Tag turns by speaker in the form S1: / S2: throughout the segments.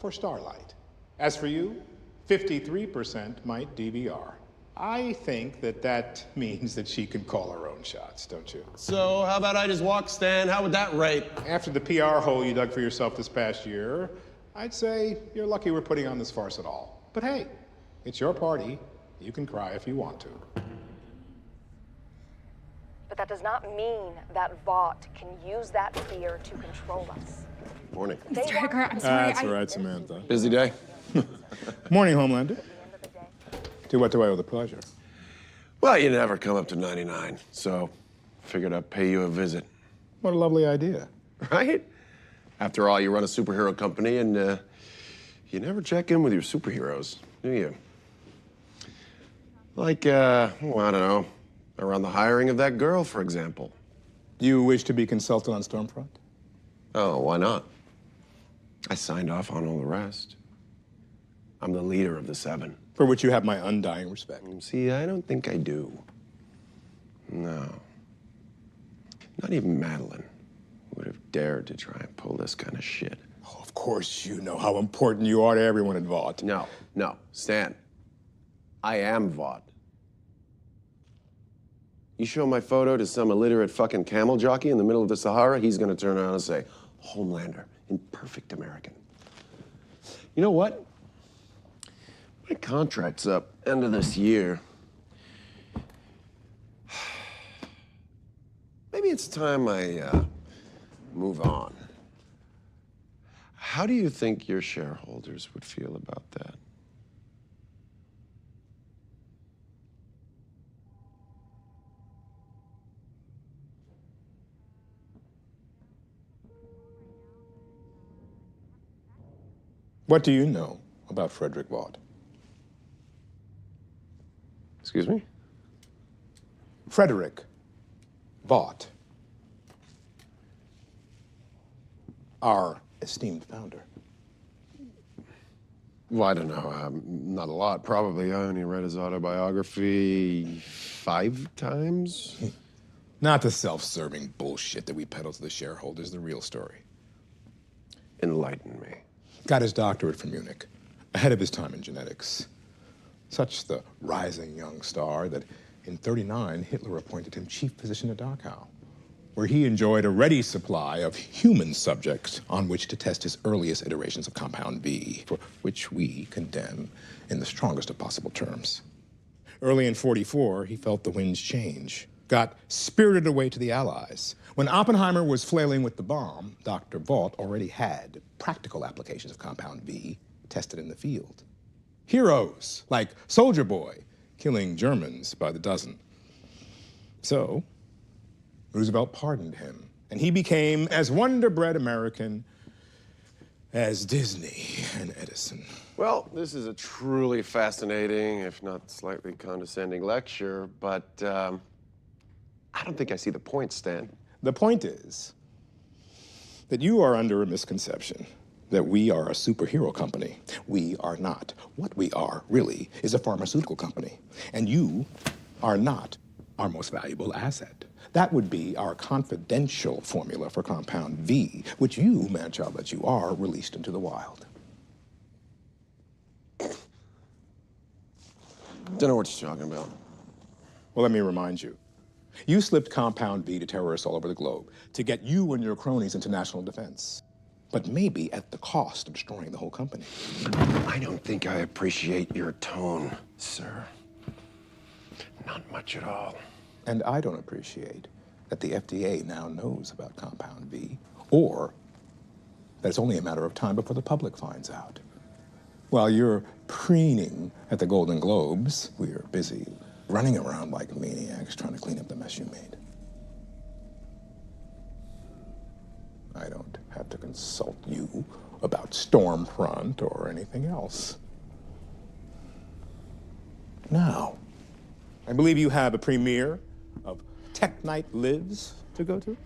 S1: for Starlight. As for you, 53% might DVR. I think that means that she can call her own shots, don't you?
S2: So how about I just walk, Stan? How would that rate?
S1: After the PR hole you dug for yourself this past year, I'd say you're lucky we're putting on this farce at all. But hey, it's your party. You can cry if you want to.
S3: But that does not mean that Vought can use that fear to control us.
S2: Morning.
S4: Mr. Edgar, I'm sorry.
S1: That's all right, Samantha.
S2: Busy day?
S1: Morning, Homelander. To what do I owe the pleasure?
S2: Well, you never come up to 99, so figured I'd pay you a visit.
S1: What a lovely idea.
S2: Right? After all, you run a superhero company and you never check in with your superheroes, do you? Like, well, I don't know, around the hiring of that girl, for example.
S1: You wish to be consulted on Stormfront?
S2: Oh, why not? I signed off on all the rest. I'm the leader of the Seven.
S1: For which you have my undying respect.
S2: See, I don't think I do. No. Not even Madeline would have dared to try and pull this kind of shit.
S1: Oh, of course you know how important you are to everyone at Vought.
S2: No, Stan. I am Vought. You show my photo to some illiterate fucking camel jockey in the middle of the Sahara, he's gonna turn around and say, Homelander, in perfect American. You know what? My contract's up end of this year. Maybe it's time I move on. How do you think your shareholders would feel about that?
S1: What do you know about Frederick Vought?
S2: Excuse me?
S1: Frederick Vought, our esteemed founder.
S2: Well, I don't know. Not a lot, probably. I only read his autobiography 5 times.
S1: Not the self-serving bullshit that we peddle to the shareholders, the real story.
S2: Enlighten me.
S1: Got his doctorate from Munich, ahead of his time in genetics. Such the rising young star that in '39, Hitler appointed him chief physician at Dachau, where he enjoyed a ready supply of human subjects on which to test his earliest iterations of Compound V, for which we condemn in the strongest of possible terms. Early in '44, he felt the winds change, got spirited away to the Allies. When Oppenheimer was flailing with the bomb, Dr. Vought already had practical applications of Compound V tested in the field. Heroes like Soldier Boy killing Germans by the dozen. So, Roosevelt pardoned him, and he became as wonder-bred American as Disney and Edison.
S2: Well, this is a truly fascinating, if not slightly condescending lecture, but I don't think I see the point, Stan.
S1: The point is that you are under a misconception that we are a superhero company. We are not. What we are, really, is a pharmaceutical company. And you are not our most valuable asset. That would be our confidential formula for Compound V, which you, man-child that you are, released into the wild.
S2: Don't know what you're talking about.
S1: Well, let me remind you. You slipped Compound V to terrorists all over the globe to get you and your cronies into national defense. But maybe at the cost of destroying the whole company.
S2: I don't think I appreciate your tone, sir. Not much at all.
S1: And I don't appreciate that the FDA now knows about Compound V, or that it's only a matter of time before the public finds out. While you're preening at the Golden Globes, we're busy running around like maniacs trying to clean up the mess you made. I don't have to consult you about Stormfront or anything else. Now, I believe you have a premiere of Tech Night Lives to go to?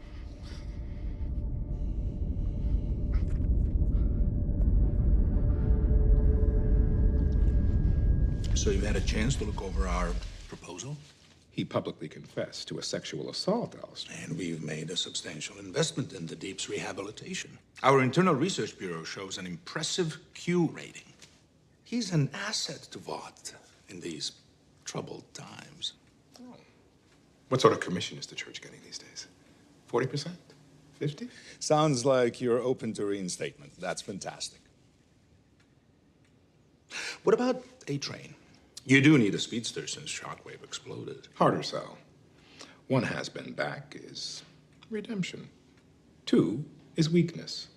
S5: So you had a chance to look over our proposal?
S1: He publicly confessed to a sexual assault, Alistair.
S4: And we've made a substantial investment in the Deep's rehabilitation. Our internal research bureau shows an impressive Q rating. He's an asset to Vought in these troubled times.
S1: What sort of commission is the church getting these days? 40%? 50?
S5: Sounds like you're open to reinstatement. That's fantastic.
S4: What about A-Train? You do need a speedster since Shockwave exploded.
S1: Harder sell. One has-been back is redemption. Two is weakness.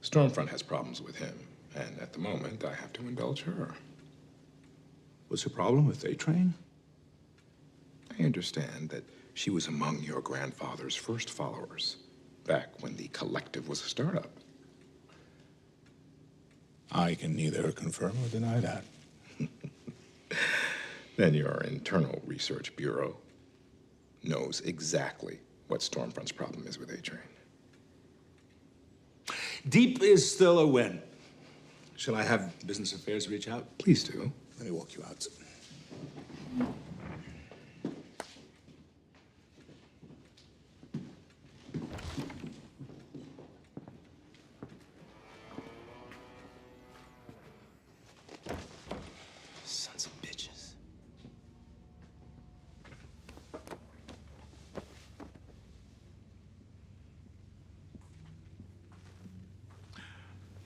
S1: Stormfront has problems with him, and at the moment, I have to indulge her.
S4: What's the problem with A-Train?
S1: I understand that she was among your grandfather's first followers, back when the collective was a startup.
S5: I can neither confirm or deny that.
S1: Then your internal research bureau knows exactly what Stormfront's problem is with A-Train.
S4: Deep is still a win. Shall I have business affairs reach out?
S1: Please do.
S5: Let me walk you out.
S4: Sons of bitches.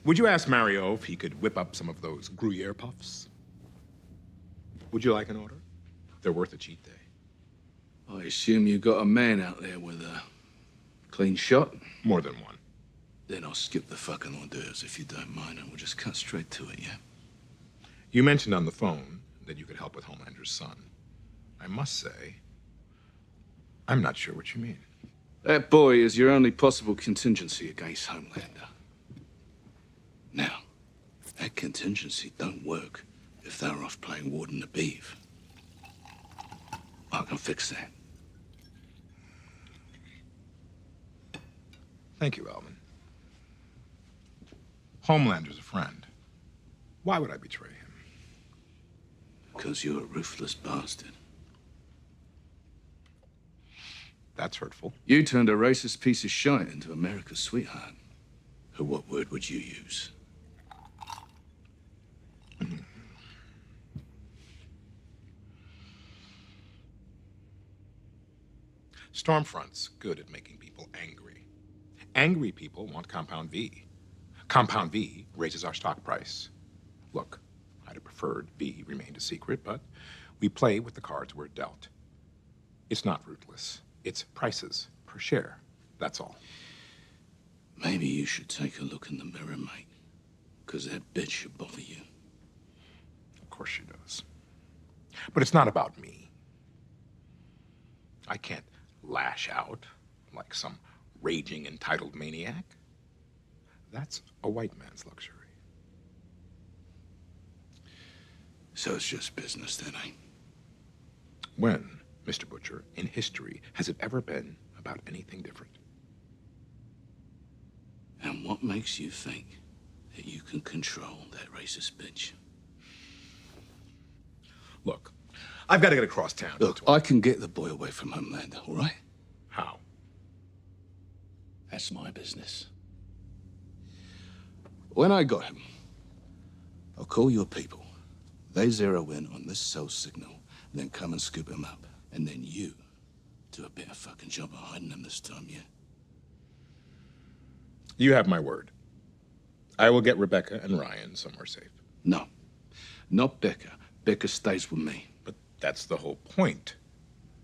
S1: Would you ask Mario if he could whip up some of those Gruyere puffs? Would you like an order? They're worth a cheat day.
S6: I assume you got a man out there with a clean shot?
S1: More than one.
S6: Then I'll skip the fucking hors d'oeuvres if you don't mind, and we'll just cut straight to it, yeah?
S1: You mentioned on the phone that you could help with Homelander's son. I must say, I'm not sure what you mean.
S6: That boy is your only possible contingency against Homelander. Now, that contingency don't work if they're off playing Warden the Beef. I can fix that.
S1: Thank you, Alvin. Homelander's a friend. Why would I betray him?
S6: Because you're a ruthless bastard.
S1: That's hurtful.
S6: You turned a racist piece of shit into America's sweetheart. What word would you use?
S1: Stormfront's good at making people angry. Angry people want Compound V. Compound V raises our stock price. Look, I'd have preferred V remained a secret, but we play with the cards we're dealt. It's not ruthless. It's prices per share. That's all.
S6: Maybe you should take a look in the mirror, mate. Because that bitch should bother you.
S1: Of course she does. But it's not about me. I can't lash out like some raging entitled maniac. That's a white man's luxury.
S6: So it's just business then, eh?
S1: When, Mr. Butcher, in history, has it ever been about anything different?
S6: And what makes you think that you can control that racist bitch?
S1: Look, I've got to get across town.
S6: Look, I can get the boy away from Homelander, all right?
S1: How?
S6: That's my business. When I got him, I'll call your people. They zero in on this cell signal, then come and scoop him up. And then you do a better fucking job of hiding him this time, yeah?
S1: You have my word. I will get Rebecca and Ryan somewhere safe.
S6: No, not Becca. Becca stays with me.
S1: But that's the whole point.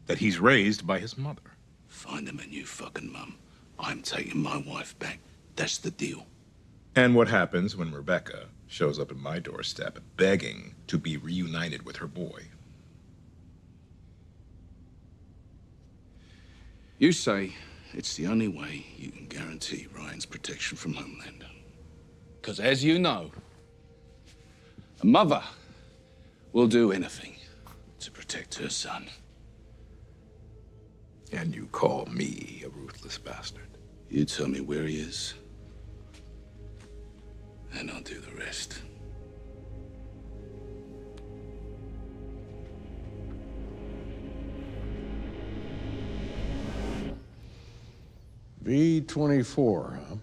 S1: That he's raised by his mother.
S6: Find him a new fucking mum. I'm taking my wife back. That's the deal.
S1: And what happens when Rebecca shows up at my doorstep begging to be reunited with her boy?
S6: You say it's the only way you can guarantee Ryan's protection from Homelander. Because as you know, a mother will do anything to protect her son.
S1: And you call me a ruthless bastard?
S6: You tell me where he is, and I'll do the rest.
S7: V24, huh?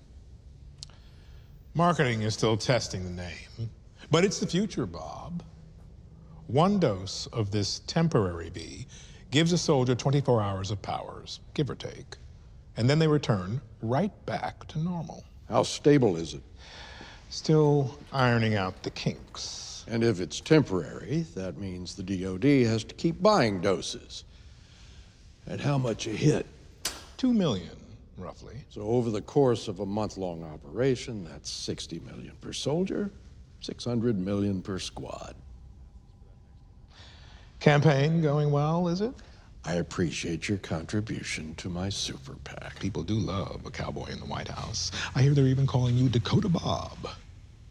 S1: Marketing is still testing the name, but it's the future, Bob. One dose of this temporary V gives a soldier 24 hours of powers, give or take, and then they return right back to normal.
S7: How stable is it?
S1: Still ironing out the kinks.
S7: And if it's temporary, that means the DoD has to keep buying doses. At how much a hit?
S1: 2 million, roughly.
S7: So over the course of a month-long operation, that's 60 million per soldier, 600 million per squad.
S1: Campaign going well, is it?
S7: I appreciate your contribution to my super PAC.
S1: People do love a cowboy in the White House. I hear they're even calling you Dakota Bob.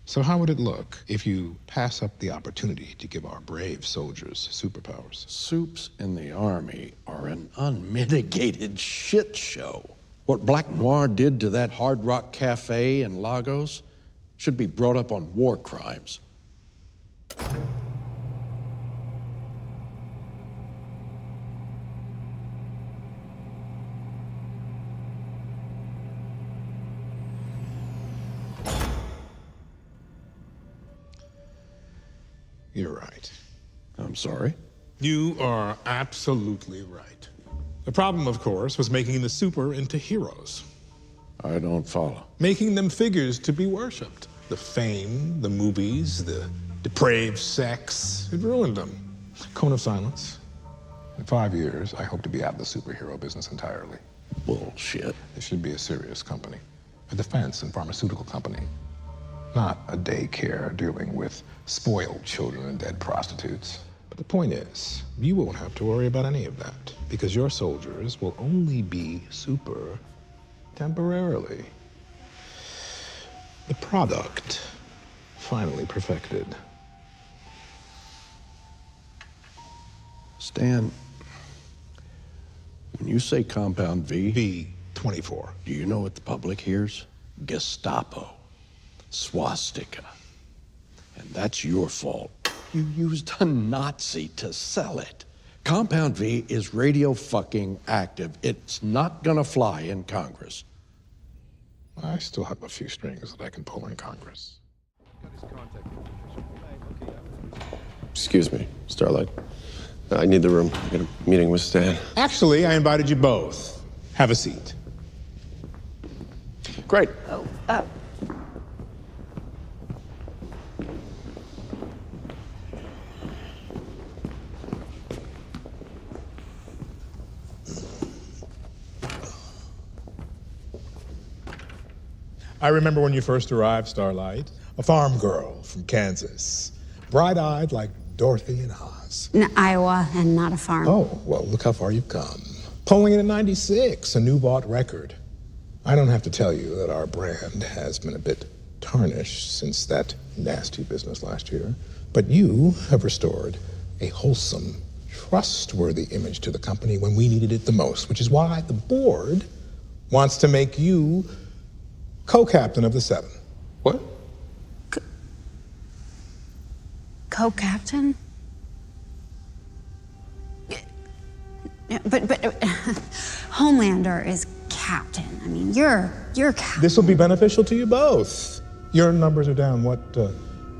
S1: So how would it look if you pass up the opportunity to give our brave soldiers superpowers?
S7: Soups in the Army are an unmitigated shit show. What Black Noir did to that Hard Rock Cafe in Lagos should be brought up on war crimes.
S1: You're right.
S7: I'm sorry?
S1: You are absolutely right. The problem, of course, was making the super into heroes.
S7: I don't follow.
S1: Making them figures to be worshipped. The fame, the movies, the depraved sex, it ruined them. Cone of silence. In 5 years, I hope to be out of the superhero business entirely.
S7: Bullshit.
S1: This should be a serious company. A defense and pharmaceutical company. Not a daycare dealing with spoiled children and dead prostitutes. But the point is, you won't have to worry about any of that, because your soldiers will only be super temporarily. The product, finally perfected.
S7: Stan, when you say Compound V,
S1: V24.
S7: do you know what the public hears? Gestapo. Swastika. And that's your fault. You used a Nazi to sell it. Compound V is radio fucking active. It's not gonna fly in Congress.
S1: I still have a few strings that I can pull in Congress.
S2: Excuse me, Starlight. I need the room. I got a meeting with Stan.
S1: Actually, I invited you both. Have a seat.
S2: Great.
S1: I remember when you first arrived, Starlight. A farm girl from Kansas. Bright-eyed like Dorothy in Oz.
S8: In Iowa and not a farm.
S1: Oh, well, look how far you've come. Polling in 96, a new bought record. I don't have to tell you that our brand has been a bit tarnished since that nasty business last year. But you have restored a wholesome, trustworthy image to the company when we needed it the most, which is why the board wants to make you co-captain of the 7. What?
S8: Co-captain? But Homelander is captain. I mean, you're captain.
S1: This will be beneficial to you both. Your numbers are down, what,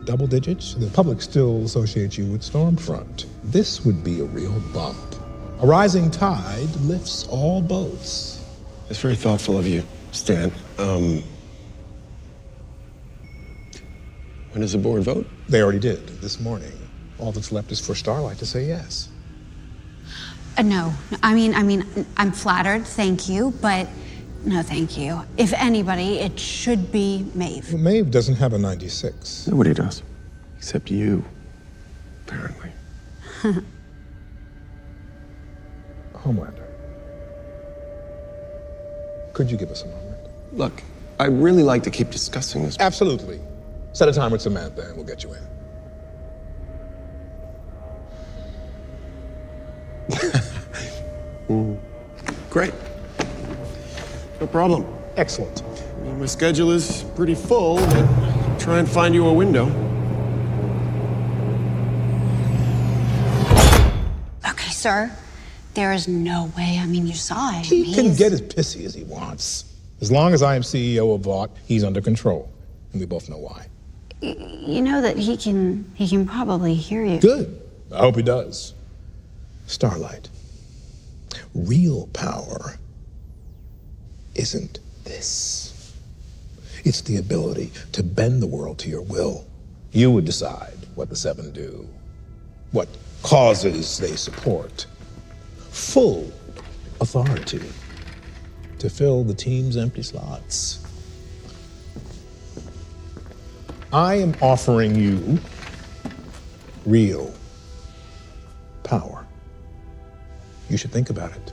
S1: double digits? The public still associates you with Stormfront. This would be a real bump. A rising tide lifts all boats.
S2: That's very thoughtful of you, Stan. When does the board vote?
S1: They already did, this morning. All that's left is for Starlight to say yes.
S8: No, I mean, I'm flattered, thank you, but no thank you. If anybody, it should be Maeve.
S1: Well, Maeve doesn't have a 96.
S2: Nobody does. Except you, apparently.
S1: Homelander. Could you give us a moment?
S2: Look, I'd really like to keep discussing this.
S1: Absolutely. Set a time with Samantha and we'll get you in.
S2: Great. No problem.
S1: Excellent.
S2: I mean, my schedule is pretty full, but I'll try and find you a window.
S8: Okay, sir, there is no way. I mean, you saw it.
S1: He can get as pissy as he wants. As long as I am CEO of Vought, he's under control. And we both know why.
S8: You know that he can probably hear you.
S1: Good. I hope he does. Starlight, real power isn't this. It's the ability to bend the world to your will. You would decide what the Seven do, what causes they support. Full authority to fill the team's empty slots. I am offering you real power. You should think about it.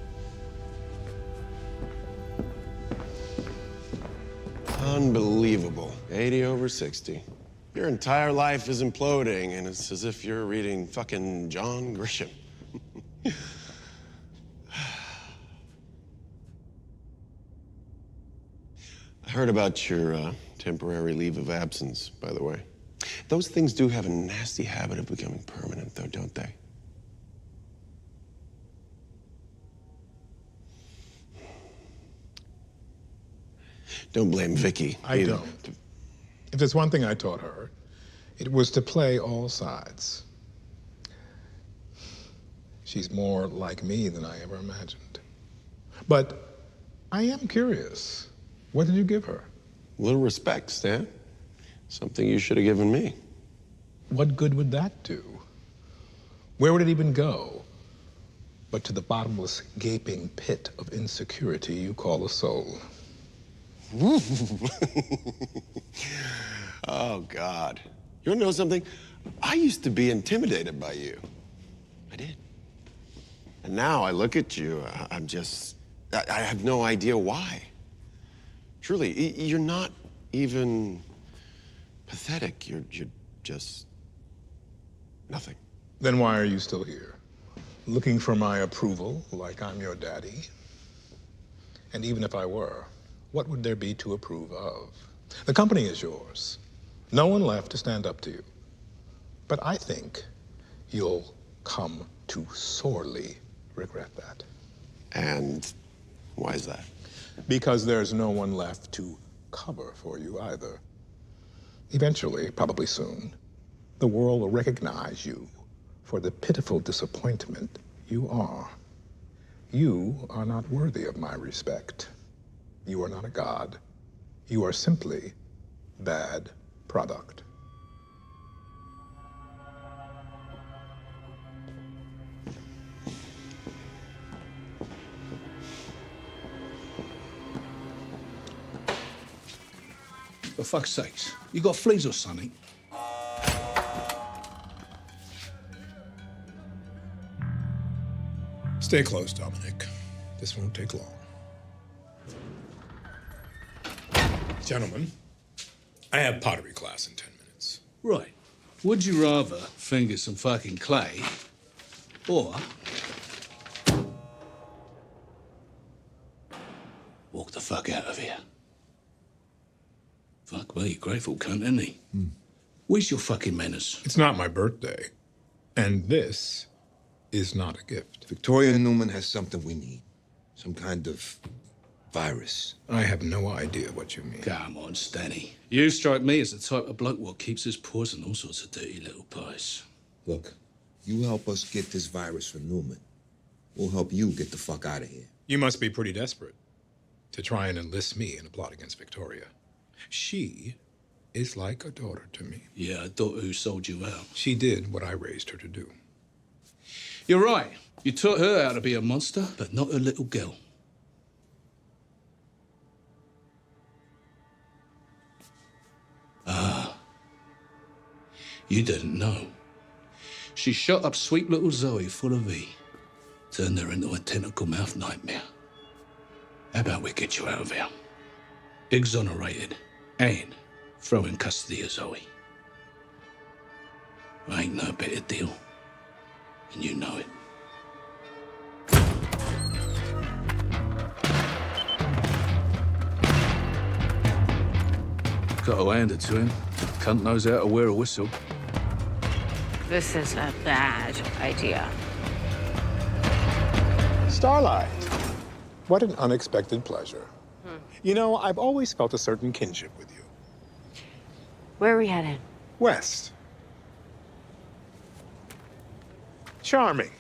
S2: Unbelievable. 80 over 60. Your entire life is imploding, and it's as if you're reading fucking John Grisham. I heard about your temporary leave of absence, by the way. Those things do have a nasty habit of becoming permanent, though, don't they? Don't blame Vicky.
S1: I don't. If there's one thing I taught her, it was to play all sides. She's more like me than I ever imagined. But I am curious. What did you give her?
S2: A little respect, Stan. Something you should have given me.
S1: What good would that do? Where would it even go? But to the bottomless, gaping pit of insecurity you call a soul.
S2: Oh, God. You want to know something? I used to be intimidated by you. I did. And now I look at you, I have no idea why. Truly, you're not even pathetic. You're just nothing.
S1: Then why are you still here? Looking for my approval like I'm your daddy? And even if I were, what would there be to approve of? The company is yours. No one left to stand up to you. But I think you'll come to sorely regret that.
S2: And why is that?
S1: Because there's no one left to cover for you either. Eventually, probably soon, the world will recognize you for the pitiful disappointment you are. You are not worthy of my respect. You are not a god. You are simply bad product.
S6: For fuck's sakes, you got fleas or something?
S1: Stay close, Dominic. This won't take long. Gentlemen, I have pottery class in 10 minutes.
S6: Right. Would you rather finger some fucking clay or walk the fuck out of here? Fuck, well, you're grateful cunt, isn't he? Where's your fucking manners?
S1: It's not my birthday, and this is not a gift.
S9: Victoria Newman has something we need. Some kind of virus.
S1: I have no idea what you mean.
S6: Come on, Stanny. You strike me as the type of bloke what keeps his paws in all sorts of dirty little pies.
S9: Look, you help us get this virus from Newman. We'll help you get the fuck out of here.
S1: You must be pretty desperate to try and enlist me in a plot against Victoria. She is like a daughter to me.
S6: Yeah, a daughter who sold you out.
S1: She did what I raised her to do.
S6: You're right. You taught her how to be a monster, but not a little girl. Ah. You didn't know. She shot up sweet little Zoe full of E. Turned her into a tentacle mouth nightmare. How about we get you out of here? Exonerated and throw in custody of Zoe. Ain't no better deal. And you know it. Got to hand it to him. Cunt knows how to wear a whistle.
S10: This is a bad idea.
S1: Starlight, what an unexpected pleasure. You know, I've always felt a certain kinship with you.
S10: Where are we headed?
S1: West. Charming.